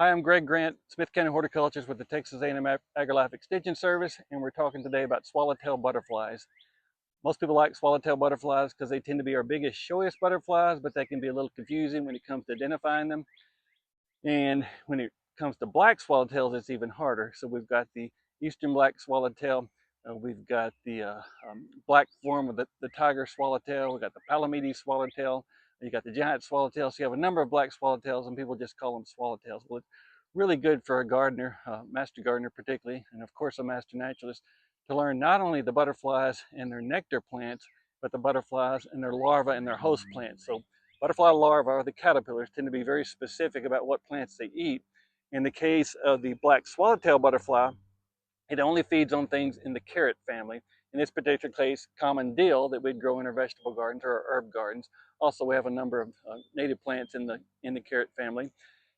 Hi, I'm Greg Grant, Smith County Horticulturalist with the Texas A&M AgriLife Extension Service, and we're talking today about swallowtail butterflies. Most people like swallowtail butterflies because they tend to be our biggest, showiest butterflies, but they can be a little confusing when it comes to identifying them. And when it comes to black swallowtails, it's even harder. So we've got the eastern black swallowtail, we've got the black form of the tiger swallowtail, we've got the Palamedes swallowtail, you got the giant swallowtail. So you have a number of black swallowtails, and people just call them swallowtails. Well, it's really good for a gardener, master gardener particularly, and of course a master naturalist, to learn not only the butterflies and their nectar plants, but the butterflies and their larvae and their host plants. So butterfly larvae, the caterpillars, tend to be very specific about what plants they eat. In the case of the black swallowtail butterfly, it only feeds on things in the carrot family. In this particular case, common dill that we'd grow in our vegetable gardens or our herb gardens. Also, we have a number of native plants in the carrot family,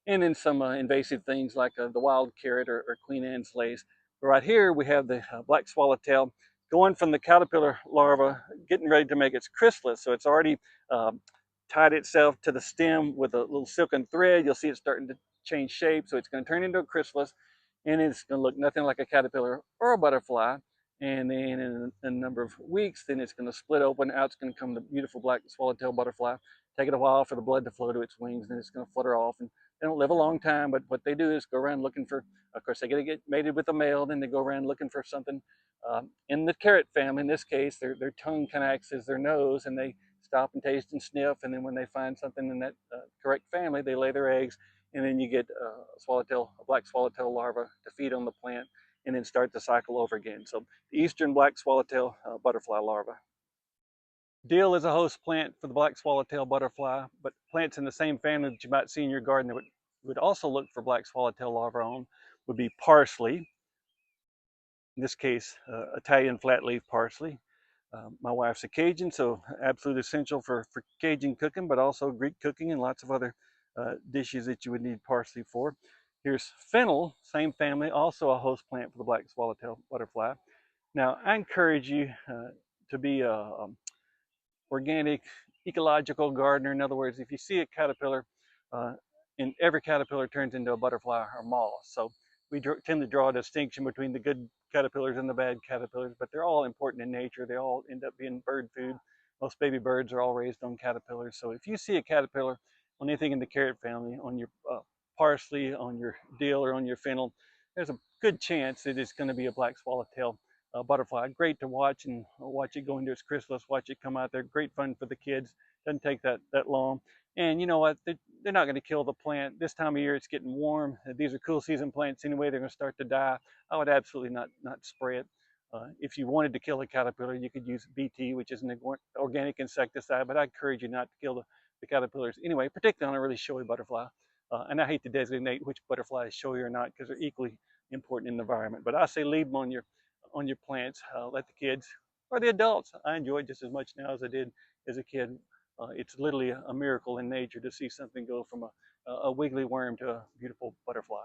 and then some invasive things like the wild carrot or Queen Anne's lace. But right here we have the black swallowtail going from the caterpillar larva, getting ready to make its chrysalis. So it's already uh, tied itself to the stem with a little silken thread. You'll see it starting to change shape. So it's going to turn into a chrysalis, and it's going to look nothing like a caterpillar or a butterfly. And then in a number of weeks, then it's going to split open. Out it's going to come the beautiful black swallowtail butterfly. Take it a while for the blood to flow to its wings, and then it's going to flutter off. And they don't live a long time, but what they do is go around looking for, of course, they got to get mated with a male, then they go around looking for something. In the carrot family, in this case, their tongue kind of acts as their nose, and they stop and taste and sniff. And then when they find something in that correct family, they lay their eggs, and then you get a black swallowtail larva to feed on the plant, and then start the cycle over again. So the eastern black swallowtail butterfly larva. Dill is a host plant for the black swallowtail butterfly, but plants in the same family that you might see in your garden that would also look for black swallowtail larvae on would be parsley. In this case, Italian flatleaf parsley. My wife's a Cajun, so absolutely essential for Cajun cooking, but also Greek cooking and lots of other dishes that you would need parsley for. Here's fennel, same family, also a host plant for the black swallowtail butterfly. Now, I encourage you to be a organic, ecological gardener. In other words, if you see a caterpillar, uh, and every caterpillar turns into a butterfly or moth. So we tend to draw a distinction between the good caterpillars and the bad caterpillars, but they're all important in nature. They all end up being bird food. Most baby birds are all raised on caterpillars. So if you see a caterpillar on anything in the carrot family, on your parsley, on your dill, or on your fennel, there's a good chance that it's going to be a black swallowtail butterfly. Great to watch, and watch it go into its chrysalis, watch it come out there. Great fun for the kids. Doesn't take that long. And you know what? They're not going to kill the plant. This time of year, it's getting warm. These are cool season plants anyway. They're going to start to die. I would absolutely not spray it. If you wanted to kill a caterpillar, you could use BT, which is an organic insecticide, but I encourage you not to kill the caterpillars anyway, particularly on a really showy butterfly. And I hate to designate which butterfly is showy or not, because they're equally important in the environment. But I say leave them on your plants. Let the kids or the adults. I enjoy it just as much now as I did as a kid. It's literally a miracle in nature to see something go from a wiggly worm to a beautiful butterfly.